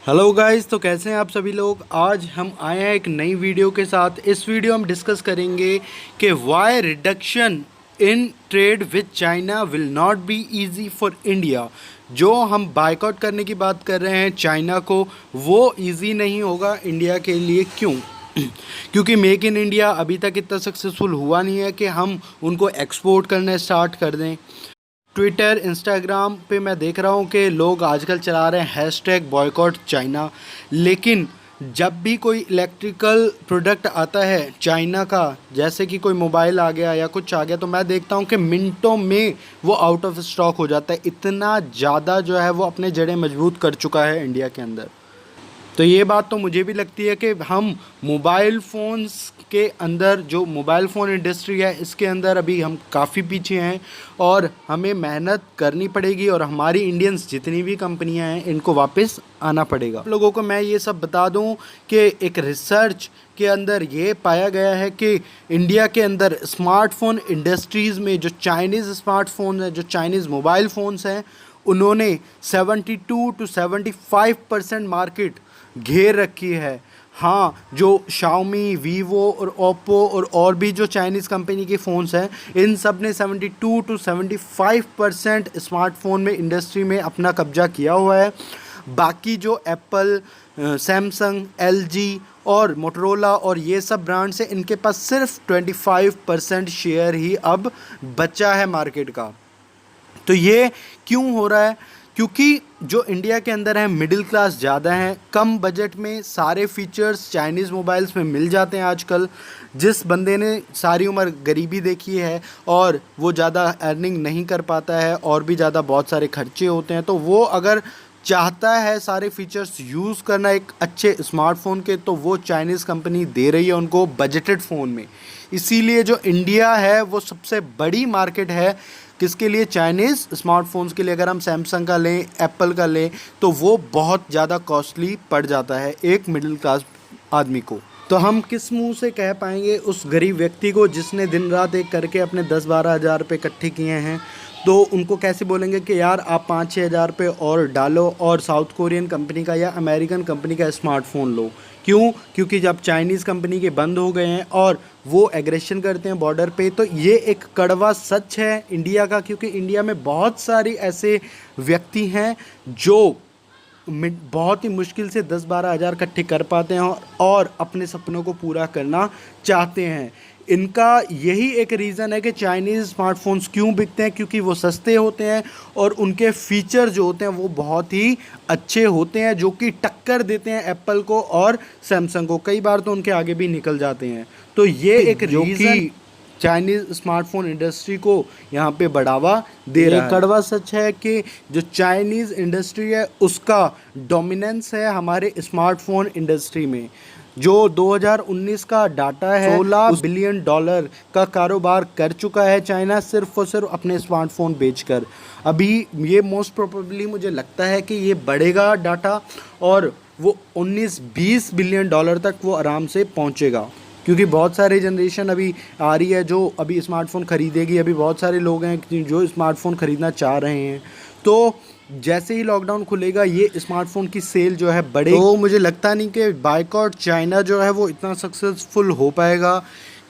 Hello guys, तो कैसे हैं आप सभी लोग। आज हम आए हैं एक नई वीडियो के साथ। इस वीडियो हम डिस्कस करेंगे कि why reduction in trade with China will not be easy for India. जो हम बायकॉट करने की बात कर रहे हैं चाइना को, वो इजी नहीं होगा इंडिया के लिए। क्यों? क्योंकि मेक इन इंडिया अभी तक इतना सक्सेसफुल हुआ नहीं है कि हम उनको एक्सपोर्ट करना स्टार्ट कर दें। ट्विटर इंस्टाग्राम पे मैं देख रहा हूँ कि लोग आजकल चला रहे हैं हैशटैग बॉयकॉट चाइना। लेकिन जब भी कोई इलेक्ट्रिकल प्रोडक्ट आता है चाइना का, जैसे कि कोई मोबाइल आ गया या कुछ आ गया, तो मैं देखता हूँ कि मिनटों में वो आउट ऑफ स्टॉक हो जाता है। इतना ज़्यादा जो है वो अपने जड़ें मजबूत कर चुका है इंडिया के अंदर। तो ये बात तो मुझे भी लगती है कि हम मोबाइल फ़ोन्स के अंदर, जो मोबाइल फ़ोन इंडस्ट्री है, इसके अंदर अभी हम काफ़ी पीछे हैं और हमें मेहनत करनी पड़ेगी और हमारी इंडियंस जितनी भी कंपनियां हैं इनको वापस आना पड़ेगा। आप लोगों को मैं ये सब बता दूं कि एक रिसर्च के अंदर ये पाया गया है कि इंडिया के अंदर स्मार्टफ़ोन इंडस्ट्रीज़ में जो चाइनीज़ स्मार्टफोन हैं, जो चाइनीज़ मोबाइल फ़ोन्स हैं, उन्होंने 72 to 75% मार्केट घेर रखी है। हाँ, जो शाओमी, वीवो और ओप्पो और भी जो चाइनीज़ कंपनी के फ़ोन्स हैं, इन सब ने 72 to 75% स्मार्टफोन में इंडस्ट्री में अपना कब्जा किया हुआ है। बाकी जो एप्पल, सैमसंग, एलजी और मोटरोला और ये सब ब्रांड्स हैं, इनके पास सिर्फ 25% शेयर ही अब बचा है मार्केट का। तो ये क्यों हो रहा है? क्योंकि जो इंडिया के अंदर है, मिडिल क्लास ज़्यादा है, कम बजट में सारे फीचर्स चाइनीज़ मोबाइल्स में मिल जाते हैं आजकल। जिस बंदे ने सारी उम्र गरीबी देखी है और वो ज़्यादा अर्निंग नहीं कर पाता है और भी ज़्यादा बहुत सारे खर्चे होते हैं, तो वो अगर चाहता है सारे फीचर्स यूज़ करना एक अच्छे स्मार्टफोन के, तो वो चाइनीज़ कंपनी दे रही है उनको बजटेड फ़ोन में। इसीलिए जो इंडिया है वो सबसे बड़ी मार्केट है किसके लिए? चाइनीज़ स्मार्टफोन्स के लिए। अगर हम सैमसंग का लें, एप्पल का लें, तो वो बहुत ज़्यादा कॉस्टली पड़ जाता है एक मिडिल क्लास आदमी को। तो हम किस मुंह से कह पाएंगे उस गरीब व्यक्ति को जिसने दिन रात एक करके अपने 10-12 हज़ार रुपये इकट्ठे किए हैं, तो उनको कैसे बोलेंगे कि यार आप 5-6 हज़ार रुपये और डालो और साउथ कोरियन कंपनी का या अमेरिकन कंपनी का स्मार्टफोन लो। क्यों? क्योंकि जब चाइनीज़ कंपनी के बंद हो गए हैं और वो एग्रेशन करते हैं बॉर्डर पे, तो ये एक कड़वा सच है इंडिया का। क्योंकि इंडिया में बहुत सारे ऐसे व्यक्ति हैं जो बहुत ही मुश्किल से 10-12 हज़ार इकट्ठे कर पाते हैं और अपने सपनों को पूरा करना चाहते हैं। इनका यही एक रीज़न है कि चाइनीज़ स्मार्टफोन्स क्यों बिकते हैं, क्योंकि वो सस्ते होते हैं और उनके फीचर जो होते हैं वो बहुत ही अच्छे होते हैं, जो कि टक्कर देते हैं एप्पल को और सैमसंग को। कई बार तो उनके आगे भी निकल जाते हैं। तो ये एक रीज़न चाइनीज़ स्मार्टफोन इंडस्ट्री को यहाँ पे बढ़ावा दे रहा है। कड़वा सच है कि जो चाइनीज़ इंडस्ट्री है उसका डोमिनेंस है हमारे स्मार्टफोन इंडस्ट्री में। जो 2019 का डाटा है, $16 बिलियन का कारोबार कर चुका है चाइना, सिर्फ और सिर्फ अपने स्मार्टफोन बेचकर। अभी ये मोस्ट प्रोबेबली मुझे लगता है कि ये बढ़ेगा डाटा और वो 19-20 बिलियन डॉलर तक वो आराम से पहुंचेगा। क्योंकि बहुत सारी जनरेशन अभी आ रही है जो अभी स्मार्टफोन ख़रीदेगी। अभी बहुत सारे लोग हैं जो स्मार्टफोन ख़रीदना चाह रहे हैं। तो जैसे ही लॉकडाउन खुलेगा ये स्मार्टफोन की सेल जो है बढ़ेगी। तो मुझे लगता नहीं कि बायकॉट चाइना जो है वो इतना सक्सेसफुल हो पाएगा,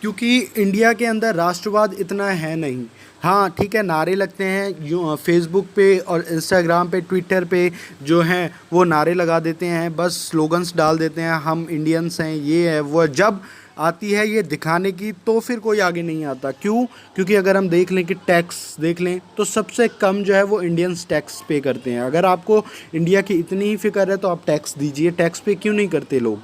क्योंकि इंडिया के अंदर राष्ट्रवाद इतना है नहीं। हाँ ठीक है, नारे लगते हैं, यूँ फेसबुक पे और इंस्टाग्राम पे, ट्विटर पे जो हैं वो नारे लगा देते हैं, बस स्लोगन्स डाल देते हैं, हम इंडियंस हैं, ये है वो। जब आती है ये दिखाने की तो फिर कोई आगे नहीं आता। क्यों? क्योंकि अगर हम देख लें कि टैक्स देख लें तो सबसे कम जो है वो इंडियंस टैक्स पे करते हैं। अगर आपको इंडिया की इतनी ही फिक्र है तो आप टैक्स दीजिए। टैक्स पे क्यों नहीं करते लोग?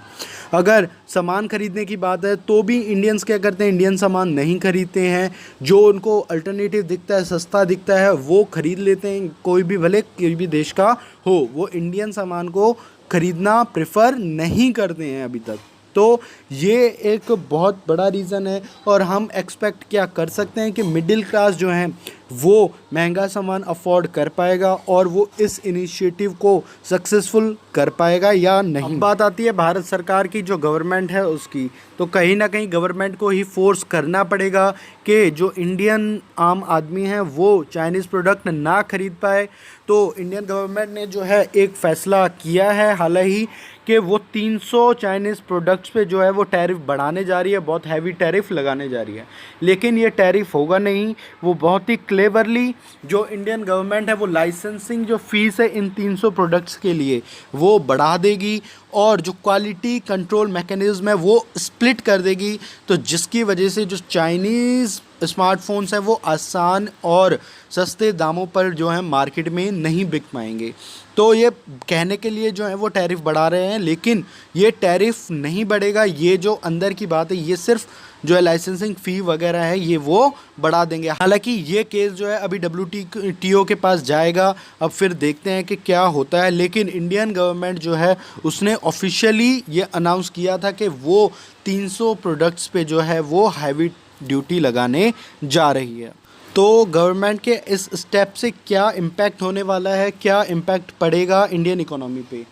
अगर सामान खरीदने की बात है तो भी इंडियंस क्या करते हैं? इंडियन सामान नहीं खरीदते हैं। जो उनको अल्टरनेटिव दिखता है, सस्ता दिखता है, वो खरीद लेते हैं। कोई भी, भले कोई भी देश का हो, वो इंडियन सामान को खरीदना प्रेफर नहीं करते हैं अभी तक। तो ये एक बहुत बड़ा रीज़न है। और हम एक्सपेक्ट क्या कर सकते हैं कि मिडिल क्लास जो है वो महंगा सामान अफोर्ड कर पाएगा और वो इस इनिशिएटिव को सक्सेसफुल कर पाएगा या नहीं। अब बात आती है भारत सरकार की, जो गवर्नमेंट है उसकी, तो कहीं ना कहीं गवर्नमेंट को ही फोर्स करना पड़ेगा कि जो इंडियन आम आदमी है वो चाइनीज़ प्रोडक्ट ना खरीद पाए। तो इंडियन गवर्नमेंट ने जो है एक फ़ैसला किया है हाल ही कि वो 300 चाइनीज़ प्रोडक्ट्स पे जो है वो टैरिफ बढ़ाने जा रही है, बहुत हैवी टैरिफ लगाने जा रही है। लेकिन ये टैरिफ होगा नहीं, वो बहुत ही क्लेवरली जो इंडियन गवर्नमेंट है वो लाइसेंसिंग जो फ़ीस है इन 300 प्रोडक्ट्स के लिए वो बढ़ा देगी और जो क्वालिटी कंट्रोल मैकेनिज़्म है वो स्प्लिट कर देगी। तो जिसकी वजह से जो चाइनीज़ स्मार्टफोन्स हैं वो आसान और सस्ते दामों पर जो है मार्केट में नहीं बिक पाएंगे। तो ये कहने के लिए जो है वो टैरिफ बढ़ा रहे हैं, लेकिन ये टैरिफ नहीं बढ़ेगा। ये जो अंदर की बात है, ये सिर्फ जो है लाइसेंसिंग फ़ी वगैरह है ये वो बढ़ा देंगे। हालांकि ये केस जो है अभी WTO के पास जाएगा, अब फिर देखते हैं कि क्या होता है। लेकिन इंडियन गवर्नमेंट जो है उसने ऑफिशियली ये अनाउंस किया था कि वो 300 प्रोडक्ट्स पे जो है वो हैवी ड्यूटी लगाने जा रही है। तो गवर्नमेंट के इस स्टेप से क्या इम्पैक्ट होने वाला है, क्या इम्पैक्ट पड़ेगा इंडियन इकोनॉमी पे,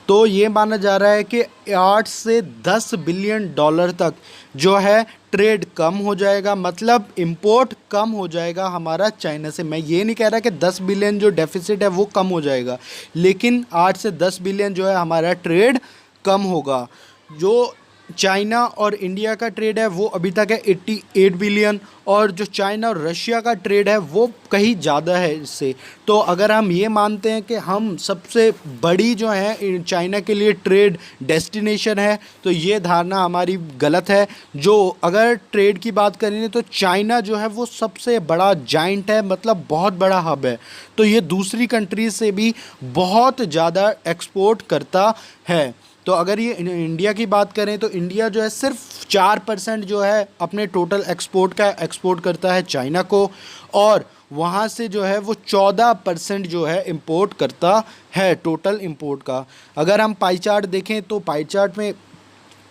तो ये माना जा रहा है कि 8 से 10 बिलियन डॉलर तक जो है ट्रेड कम हो जाएगा, मतलब इंपोर्ट कम हो जाएगा हमारा चाइना से। मैं ये नहीं कह रहा कि 10 बिलियन जो डेफिसिट है वो कम हो जाएगा, लेकिन 8 से 10 बिलियन जो है हमारा ट्रेड कम होगा। जो चाइना और इंडिया का ट्रेड है वो अभी तक है 88 बिलियन, और जो चाइना और रशिया का ट्रेड है वो कहीं ज़्यादा है इससे। तो अगर हम ये मानते हैं कि हम सबसे बड़ी जो है चाइना के लिए ट्रेड डेस्टिनेशन है, तो ये धारणा हमारी गलत है। जो अगर ट्रेड की बात करें तो चाइना जो है वो सबसे बड़ा जाइंट है, मतलब बहुत बड़ा हब है। तो ये दूसरी कंट्रीज से भी बहुत ज़्यादा एक्सपोर्ट करता है। तो अगर ये इंडिया की बात करें तो इंडिया जो है सिर्फ 4% जो है अपने टोटल एक्सपोर्ट का एक्सपोर्ट करता है चाइना को, और वहाँ से जो है वो 14% जो है इंपोर्ट करता है टोटल इंपोर्ट का। अगर हम पाई चार्ट देखें तो पाई चार्ट में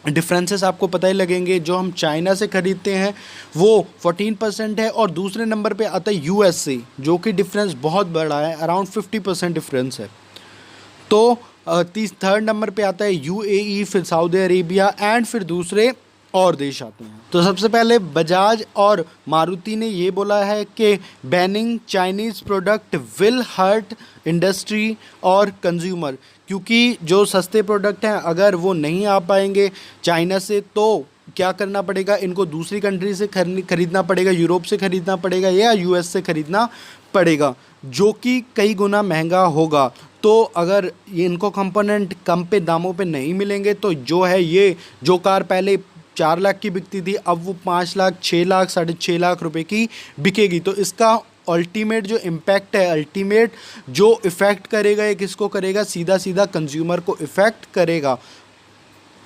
डिफरेंसेस आपको पता ही लगेंगे। जो हम चाइना से ख़रीदते हैं वो 14% है, और दूसरे नंबर पे आता है US से, जो कि डिफरेंस बहुत बड़ा है, अराउंड 50% डिफरेंस है। तो थर्ड नंबर पे आता है UAE, फिर सऊदी अरेबिया एंड फिर दूसरे और देश आते हैं। तो सबसे पहले बजाज और मारुति ने ये बोला है कि banning Chinese product will hurt industry और कंज्यूमर, क्योंकि जो सस्ते प्रोडक्ट हैं अगर वो नहीं आ पाएंगे चाइना से तो क्या करना पड़ेगा, इनको दूसरी कंट्री से खरीदना पड़ेगा, यूरोप से खरीदना पड़ेगा या US से खरीदना पड़ेगा, जो कि कई गुना महंगा होगा। तो अगर ये इनको कंपोनेंट कम पे दामों पे नहीं मिलेंगे तो जो है ये जो कार पहले 4 लाख की बिकती थी अब वो 5 लाख, 6 लाख, 6.5 लाख रुपए की बिकेगी। तो इसका अल्टीमेट जो इम्पैक्ट है, अल्टीमेट जो इफ़ेक्ट करेगा ये किसको करेगा, सीधा सीधा कंज्यूमर को इफ़ेक्ट करेगा।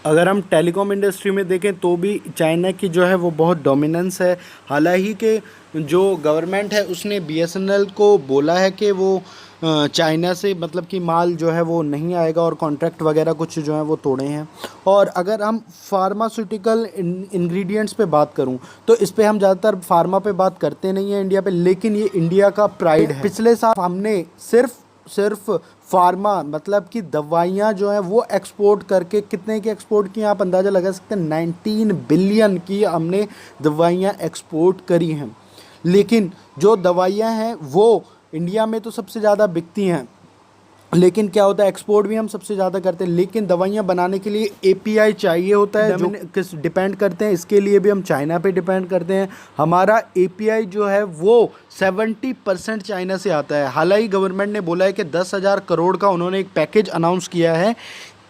अगर हम टेलीकॉम इंडस्ट्री में देखें तो भी चाइना की जो है वो बहुत डोमिनेंस है। हालांकि कि जो गवर्नमेंट है उसने BSNL को बोला है कि वो चाइना से मतलब कि माल जो है वो नहीं आएगा, और कॉन्ट्रैक्ट वगैरह कुछ जो है वो तोड़े हैं। और अगर हम फार्मास्यूटिकल इंग्रेडिएंट्स पे बात करूं तो इस पे हम ज़्यादातर फार्मा पे बात करते नहीं हैं इंडिया पे, लेकिन ये इंडिया का प्राइड है। पिछले साल हमने सिर्फ फार्मा मतलब कि दवाइयाँ जो हैं वो एक्सपोर्ट करके कितने की एक्सपोर्ट की आप अंदाज़ा लगा सकते हैं, 19 बिलियन की हमने दवाइयाँ एक्सपोर्ट करी हैं। लेकिन जो दवाइयाँ हैं वो इंडिया में तो सबसे ज़्यादा बिकती हैं, लेकिन क्या होता है एक्सपोर्ट भी हम सबसे ज़्यादा करते हैं, लेकिन दवाइयाँ बनाने के लिए API चाहिए होता है, जो किस डिपेंड करते हैं, इसके लिए भी हम चाइना पे डिपेंड करते हैं। हमारा API जो है वो 70% चाइना से आता है। हालांकि गवर्नमेंट ने बोला है कि 10,000 करोड़ का उन्होंने एक पैकेज अनाउंस किया है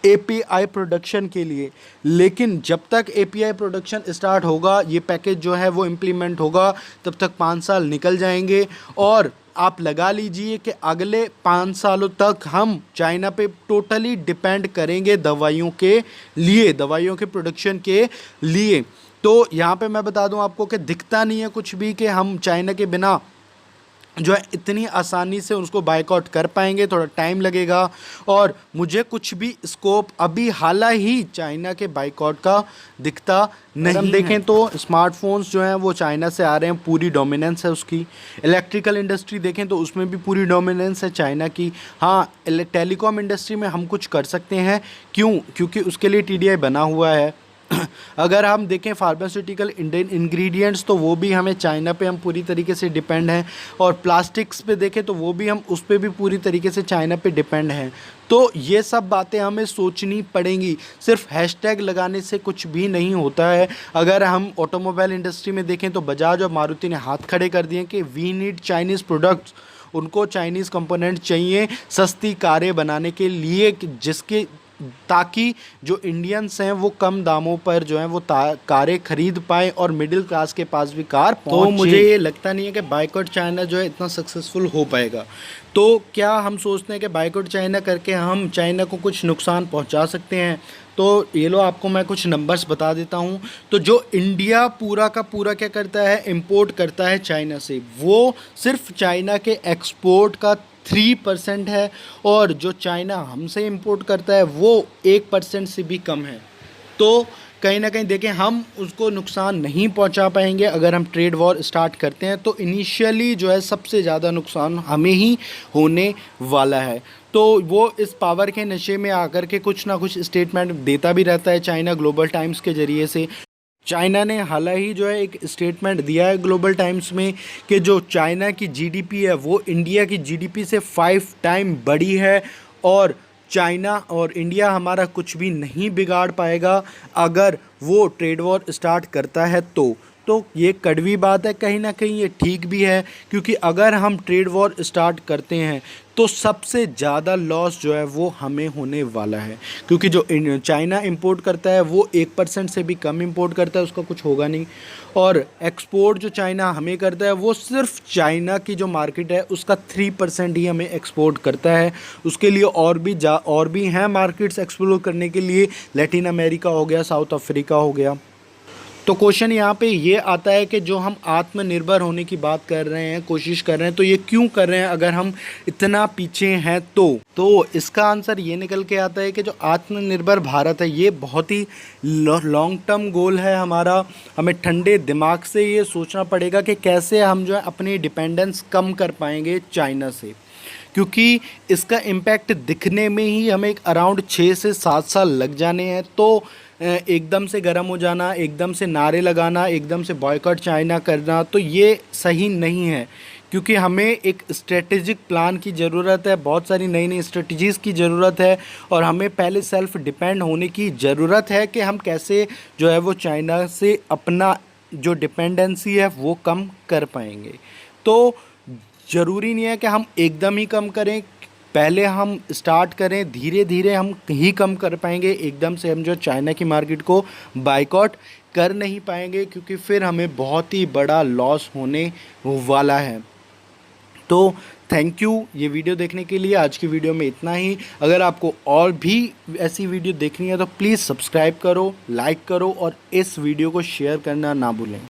API प्रोडक्शन के लिए, लेकिन जब तक API प्रोडक्शन स्टार्ट होगा, ये पैकेज जो है वो इम्प्लीमेंट होगा, तब तक 5 साल निकल जाएंगे। और आप लगा लीजिए कि अगले 5 सालों तक हम चाइना पे टोटली डिपेंड करेंगे दवाइयों के लिए, दवाइयों के प्रोडक्शन के लिए। तो यहाँ पे मैं बता दूँ आपको कि दिखता नहीं है कुछ भी कि हम चाइना के बिना जो है इतनी आसानी से उसको बायकॉट कर पाएंगे, थोड़ा टाइम लगेगा। और मुझे कुछ भी स्कोप अभी हाल ही चाइना के बायकॉट का दिखता नहीं। हम देखें तो स्मार्टफोन्स जो हैं वो चाइना से आ रहे हैं, पूरी डोमिनेंस है उसकी। इलेक्ट्रिकल इंडस्ट्री देखें तो उसमें भी पूरी डोमिनेंस है चाइना की। हाँ, टेलीकॉम इंडस्ट्री में हम कुछ कर सकते हैं, क्यों? क्योंकि उसके लिए टीडीआई बना हुआ है। अगर हम देखें फार्मास्यूटिकल इंडियन इंग्रेडिएंट्स, तो वो भी हमें चाइना पे हम पूरी तरीके से डिपेंड हैं। और प्लास्टिक्स पे देखें तो वो भी हम उस पे भी पूरी तरीके से चाइना पे डिपेंड हैं। तो ये सब बातें हमें सोचनी पड़ेंगी। सिर्फ हैशटैग लगाने से कुछ भी नहीं होता है। अगर हम ऑटोमोबाइल इंडस्ट्री में देखें तो बजाज और मारुति ने हाथ खड़े कर दिए कि वी नीड चाइनीज़ प्रोडक्ट्स। उनको चाइनीज़ कंपोनेंट चाहिए सस्ती कारें बनाने के लिए, जिसके ताकि जो इंडियंस हैं वो कम दामों पर जो है वो कारें खरीद पाएँ और मिडिल क्लास के पास भी कार पहुंचे। तो मुझे ये लगता नहीं है कि बायकॉट चाइना जो है इतना सक्सेसफुल हो पाएगा। तो क्या हम सोचते हैं कि बायकॉट चाइना करके हम चाइना को कुछ नुकसान पहुंचा सकते हैं? तो ये लो, आपको मैं कुछ नंबर्स बता देता हूं। तो जो इंडिया पूरा का पूरा क्या करता है, इंपोर्ट करता है चाइना से, वो सिर्फ चाइना के एक्सपोर्ट का 3% है। और जो चाइना हमसे इंपोर्ट करता है वो 1% से भी कम है। तो कहीं ना कहीं देखें, हम उसको नुकसान नहीं पहुंचा पाएंगे। अगर हम ट्रेड वॉर स्टार्ट करते हैं तो इनिशियली जो है सबसे ज़्यादा नुकसान हमें ही होने वाला है। तो वो इस पावर के नशे में आकर के कुछ ना कुछ स्टेटमेंट देता भी रहता है चाइना, ग्लोबल टाइम्स के ज़रिए से। चाइना ने हाल ही जो है एक स्टेटमेंट दिया है ग्लोबल टाइम्स में कि जो चाइना की जीडीपी है वो इंडिया की जीडीपी से 5 टाइम बड़ी है। और चाइना और इंडिया हमारा कुछ भी नहीं बिगाड़ पाएगा अगर वो ट्रेड वॉर स्टार्ट करता है तो ये कड़वी बात है, कहीं ना कहीं ये ठीक भी है। क्योंकि अगर हम ट्रेड वॉर स्टार्ट करते हैं तो सबसे ज़्यादा लॉस जो है वो हमें होने वाला है। क्योंकि जो चाइना इंपोर्ट करता है वो 1% से भी कम इंपोर्ट करता है, उसका कुछ होगा नहीं। और एक्सपोर्ट जो चाइना हमें करता है वो सिर्फ चाइना की जो मार्केट है उसका 3% ही हमें एक्सपोर्ट करता है। उसके लिए और भी हैं मार्केट्स एक्सप्लोर करने के लिए। लैटिन अमेरिका हो गया, साउथ अफ्रीका हो गया। तो क्वेश्चन यहाँ पे ये आता है कि जो हम आत्मनिर्भर होने की बात कर रहे हैं, कोशिश कर रहे हैं, तो ये क्यों कर रहे हैं अगर हम इतना पीछे हैं? तो इसका आंसर ये निकल के आता है कि जो आत्मनिर्भर भारत है ये बहुत ही लॉन्ग टर्म गोल है हमारा। हमें ठंडे दिमाग से ये सोचना पड़ेगा कि कैसे हम जो है अपनी डिपेंडेंस कम कर पाएंगे चाइना से। क्योंकि इसका इम्पैक्ट दिखने में ही हमें अराउंड 6 से 7 साल लग जाने हैं। तो एकदम से गर्म हो जाना, एकदम से नारे लगाना, एकदम से बॉयकॉट चाइना करना, तो ये सही नहीं है। क्योंकि हमें एक स्ट्रेटेजिक प्लान की ज़रूरत है, बहुत सारी नई नई स्ट्रेटजीज़ की ज़रूरत है। और हमें पहले सेल्फ डिपेंड होने की ज़रूरत है कि हम कैसे जो है वो चाइना से अपना जो डिपेंडेंसी है वो कम कर पाएंगे। तो ज़रूरी नहीं है कि हम एकदम ही कम करें, पहले हम स्टार्ट करें, धीरे धीरे हम ही कम कर पाएंगे। एकदम से हम जो चाइना की मार्केट को बायकॉट कर नहीं पाएंगे, क्योंकि फिर हमें बहुत ही बड़ा लॉस होने वाला है। तो थैंक यू ये वीडियो देखने के लिए। आज की वीडियो में इतना ही। अगर आपको और भी ऐसी वीडियो देखनी है तो प्लीज़ सब्सक्राइब करो, लाइक करो और इस वीडियो को शेयर करना ना भूलें।